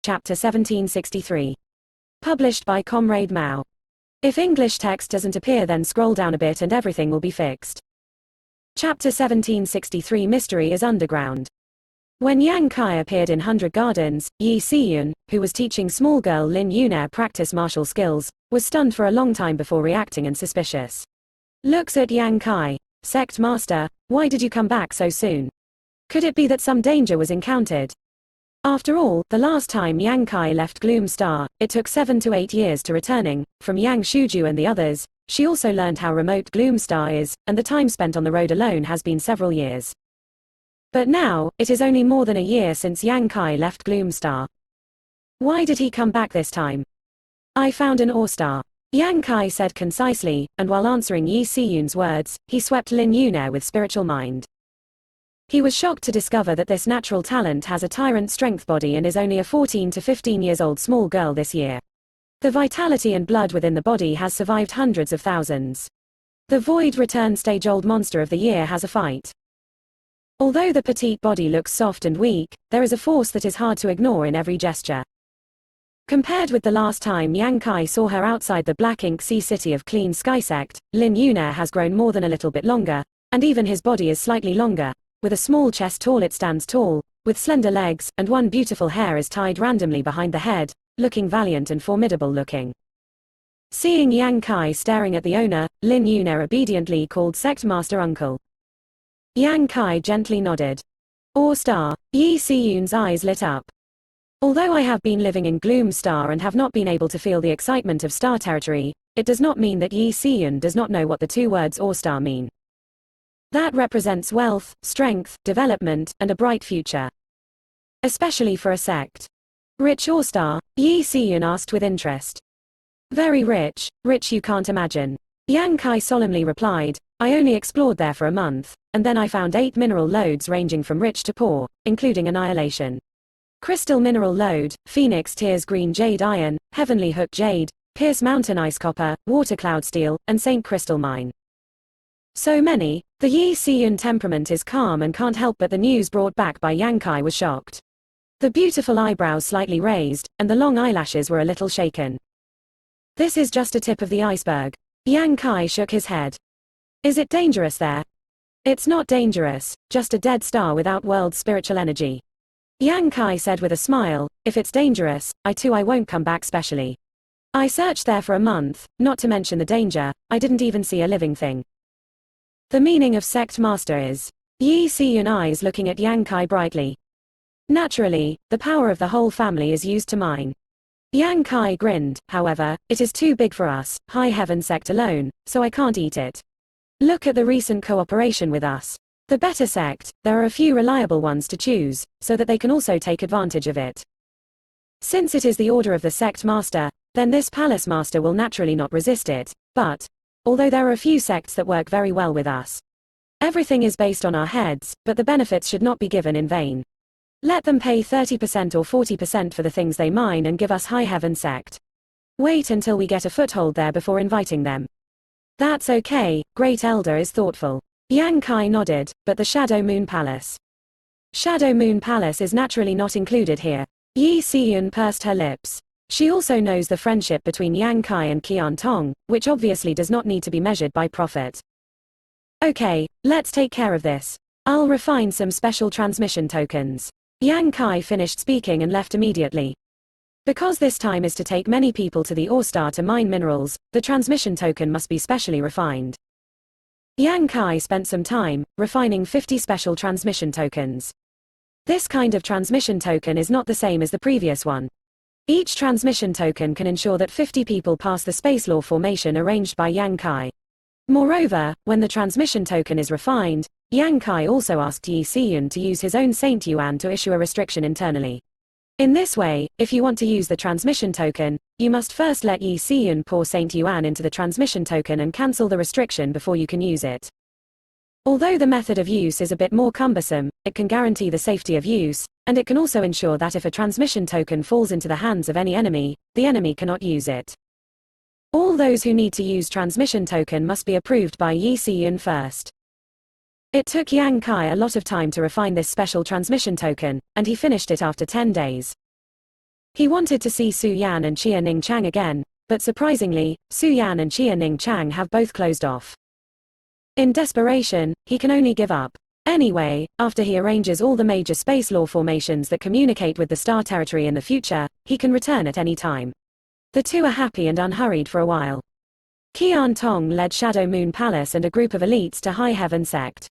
Chapter 1763. Published by Comrade Mao. If English text doesn't appear, then scroll down a bit and everything will be fixed. Chapter 1763. Mystery is underground. When Yang Kai appeared in 100 Gardens, Yi Siyun, who was teaching small girl Lin Yunair practice martial skills, was stunned for a long time before reacting and suspicious. Looks at Yang Kai. Sect Master, why did you come back so soon? Could it be that some danger was encountered? After all, the last time Yang Kai left Gloom Star, it took 7 to 8 years to returning. From Yang Shuju and the others, she also learned how remote Gloom Star is, and the time spent on the road alone has been several years. But now, it is only more than a year since Yang Kai left Gloom Star. Why did he come back this time? I found an ore star. Yang Kai said concisely, and while answering Yi Siyun's words, he swept Lin Yunair with spiritual mind. He was shocked to discover that this natural talent has a tyrant strength body and is only a 14 to 15 years old small girl this year. The vitality and blood within the body has survived hundreds of thousands. The Void Return stage old monster of the year has a fight. Although the petite body looks soft and weak, there is a force that is hard to ignore in every gesture. Compared with the last time Yang Kai saw her outside the Black Ink Sea city of Clean Sky Sect, Lin Yunair has grown more than a little bit longer, and even his body is slightly longer. With a small chest tall it stands tall, with slender legs, and one beautiful hair is tied randomly behind the head, looking valiant and formidable looking. Seeing Yang Kai staring at the owner, Lin Yunair obediently called Sect Master Uncle. Yang Kai gently nodded. Ore Star. Yi Siyun's eyes lit up. Although I have been living in Gloom Star and have not been able to feel the excitement of Star territory, it does not mean that Yi Siyun does not know what the two words Ore Star mean. That represents wealth, strength, development, and a bright future. Especially for a sect. Rich Ore Star? Yi Siyun asked with interest. Very rich, rich you can't imagine. Yang Kai solemnly replied, I only explored there for a month, and then I found 8 mineral lodes ranging from rich to poor, including annihilation. Crystal mineral lode, Phoenix Tears Green Jade Iron, Heavenly Hook Jade, Pierce Mountain Ice Copper, Water Cloud Steel, and Saint Crystal Mine. So many. The Yi Siyun temperament is calm and can't help but the news brought back by Yang Kai was shocked. The beautiful eyebrows slightly raised, and the long eyelashes were a little shaken. This is just a tip of the iceberg. Yang Kai shook his head. Is it dangerous there? It's not dangerous, just a dead star without world spiritual energy. Yang Kai said with a smile, if it's dangerous, I won't come back specially. I searched there for a month, not to mention the danger, I didn't even see a living thing. The meaning of Sect Master is. Yi Siyun eyes looking at Yang Kai brightly. Naturally, the power of the whole family is used to mine. Yang Kai grinned, however, it is too big for us, High Heaven Sect alone, so I can't eat it. Look at the recent cooperation with us. The better sect, there are a few reliable ones to choose, so that they can also take advantage of it. Since it is the order of the Sect Master, then this Palace Master will naturally not resist it, but although there are a few sects that work very well with us. Everything is based on our heads, but the benefits should not be given in vain. Let them pay 30% or 40% for the things they mine and give us High Heaven Sect. Wait until we get a foothold there before inviting them. That's okay, Great Elder is thoughtful. Yang Kai nodded, but the Shadow Moon Palace. Shadow Moon Palace is naturally not included here. Yi Siyun pursed her lips. She also knows the friendship between Yang Kai and Qian Tong, which obviously does not need to be measured by profit. Okay, let's take care of this. I'll refine some special transmission tokens. Yang Kai finished speaking and left immediately. Because this time is to take many people to the Ore Star to mine minerals, the transmission token must be specially refined. Yang Kai spent some time, refining 50 special transmission tokens. This kind of transmission token is not the same as the previous one. Each transmission token can ensure that 50 people pass the space law formation arranged by Yang Kai. Moreover, when the transmission token is refined, Yang Kai also asked Yi Siyun to use his own Saint Yuan to issue a restriction internally. In this way, if you want to use the transmission token, you must first let Yi Siyun pour Saint Yuan into the transmission token and cancel the restriction before you can use it. Although the method of use is a bit more cumbersome, it can guarantee the safety of use, and it can also ensure that if a transmission token falls into the hands of any enemy, the enemy cannot use it. All those who need to use transmission token must be approved by Yi Siyun first. It took Yang Kai a lot of time to refine this special transmission token, and he finished it after 10 days. He wanted to see Su Yan and Chia Ning Chang again, but surprisingly, Su Yan and Chia Ning Chang have both closed off. In desperation, he can only give up. Anyway, after he arranges all the major space law formations that communicate with the star territory in the future, he can return at any time. The two are happy and unhurried for a while. Qian Tong led Shadow Moon Palace and a group of elites to High Heaven sect.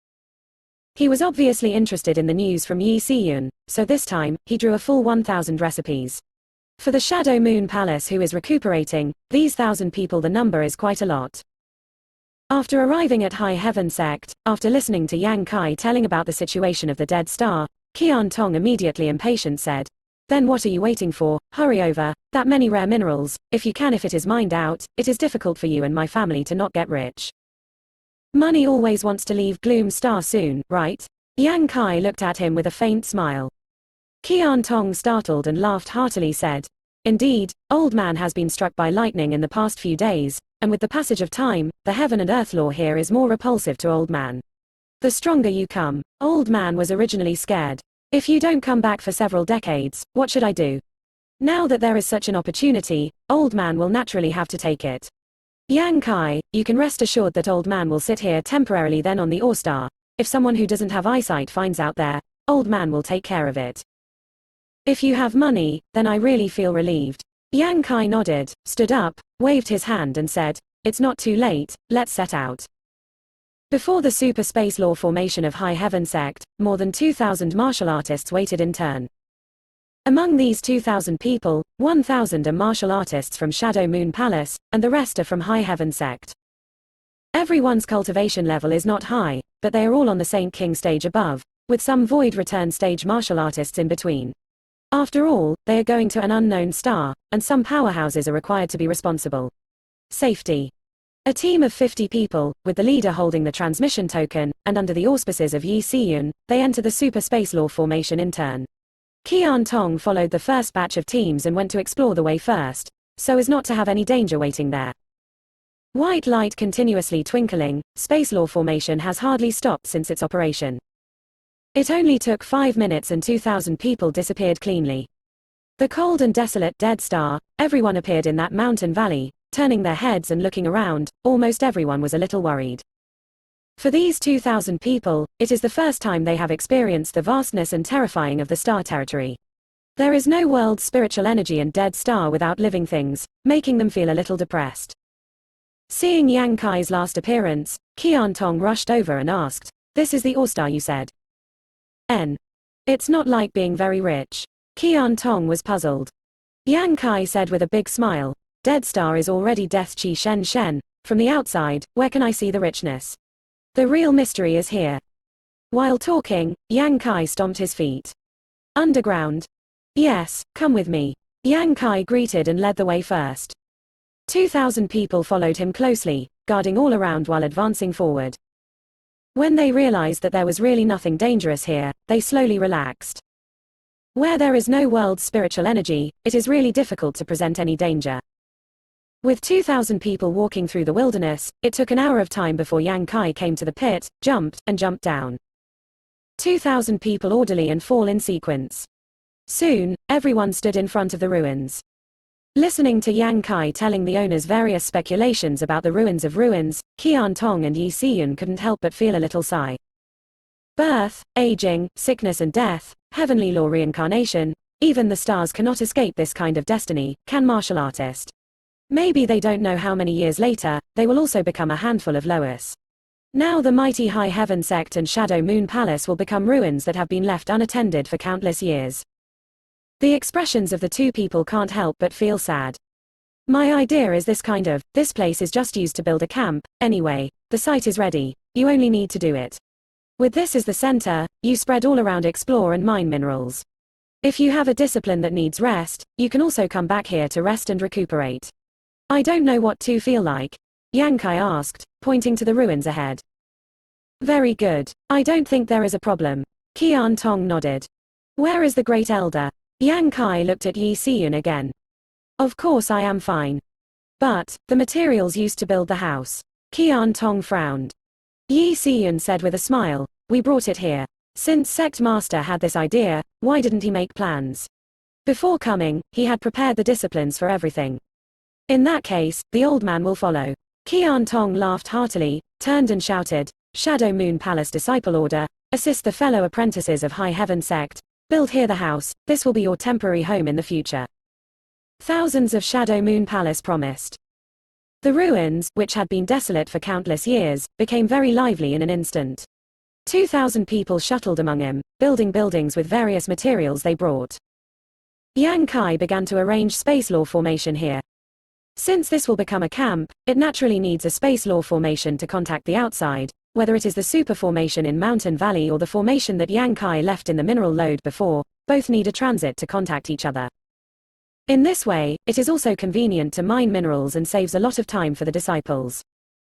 He was obviously interested in the news from Yi Siyun, so this time, he drew a full 1,000 recipes. For the Shadow Moon Palace who is recuperating, these 1,000 people, the number is quite a lot. After arriving at High Heaven sect, after listening to Yang Kai telling about the situation of the dead star, Qian Tong immediately impatient said, "Then what are you waiting for? Hurry over, that many rare minerals, if you can. If it is mined out, it is difficult for you and my family to not get rich. Money always wants to leave Gloom Star soon, right?" Yang Kai looked at him with a faint smile. Qian Tong, startled and laughed heartily, said, "Indeed, old man has been struck by lightning in the past few days, and with the passage of time, the heaven and earth law here is more repulsive to old man. The stronger you come, old man was originally scared. If you don't come back for several decades, what should I do? Now that there is such an opportunity, old man will naturally have to take it. Yang Kai, you can rest assured that old man will sit here temporarily, then on the Ore Star. If someone who doesn't have eyesight finds out there, old man will take care of it. If you have money, then I really feel relieved." Yang Kai nodded, stood up, waved his hand and said, "It's not too late, let's set out." Before the super space law formation of High Heaven sect, more than 2,000 martial artists waited in turn. Among these 2,000 people, 1,000 are martial artists from Shadow Moon Palace, and the rest are from High Heaven sect. Everyone's cultivation level is not high, but they are all on the Saint King stage above, with some Void Return stage martial artists in between. After all, they are going to an unknown star, and some powerhouses are required to be responsible. Safety. A team of 50 people, with the leader holding the transmission token, and under the auspices of Yi Siyun, they enter the super space law formation in turn. Qian Tong followed the first batch of teams and went to explore the way first, so as not to have any danger waiting there. White light continuously twinkling, space law formation has hardly stopped since its operation. It only took 5 minutes and 2,000 people disappeared cleanly. The cold and desolate dead star, everyone appeared in that mountain valley, turning their heads and looking around. Almost everyone was a little worried. For these 2,000 people, it is the first time they have experienced the vastness and terrifying of the star territory. There is no world spiritual energy and dead star without living things, making them feel a little depressed. Seeing Yang Kai's last appearance, Qian Tong rushed over and asked, "This is the Ore Star you said?" It's not like being very rich." Qian Tong was puzzled. Yang Kai said with a big smile, "Dead Star is already Death Chi Shen Shen. From the outside, where can I see the richness? The real mystery is here." While talking, Yang Kai stomped his feet. "Underground? Yes, come with me." Yang Kai greeted and led the way first. 2,000 people followed him closely, guarding all around while advancing forward. When they realized that there was really nothing dangerous here, they slowly relaxed. Where there is no world spiritual energy, it is really difficult to present any danger. With 2,000 people walking through the wilderness, it took an hour of time before Yang Kai came to the pit, jumped down. 2,000 people orderly and fall in sequence. Soon, everyone stood in front of the ruins. Listening to Yang Kai telling the owners various speculations about the ruins of ruins, Qian Tong and Yi Siyun couldn't help but feel a little sigh. Birth, aging, sickness and death, heavenly law, reincarnation, even the stars cannot escape this kind of destiny, can martial artist. Maybe they don't know how many years later, they will also become a handful of Lois. Now the mighty High Heaven sect and Shadow Moon Palace will become ruins that have been left unattended for countless years. The expressions of the two people can't help but feel sad. My idea is this place is just used to build a camp. Anyway, the site is ready, you only need to do it. With this as the center, you spread all around, explore and mine minerals. If you have a discipline that needs rest, you can also come back here to rest and recuperate. I don't know what to feel like, Yang Kai asked, pointing to the ruins ahead. Very good, I don't think there is a problem. Qian Tong nodded. Where is the Great Elder? Yang Kai looked at Yi Siyun again. Of course I am fine. But, the materials used to build the house. Qian Tong frowned. Yi Siyun said with a smile, we brought it here. Since Sect Master had this idea, why didn't he make plans? Before coming, he had prepared the disciplines for everything. In that case, the old man will follow. Qian Tong laughed heartily, turned and shouted, Shadow Moon Palace Disciple Order, assist the fellow apprentices of High Heaven Sect, build here the house, this will be your temporary home in the future. Thousands of Shadow Moon Palace promised. The ruins, which had been desolate for countless years, became very lively in an instant. 2,000 people shuttled among them, building buildings with various materials they brought. Yang Kai began to arrange space law formation here. Since this will become a camp, it naturally needs a space law formation to contact the outside, whether it is the super formation in Mountain Valley or the formation that Yang Kai left in the mineral lode before, both need a transit to contact each other. In this way, it is also convenient to mine minerals and saves a lot of time for the disciples.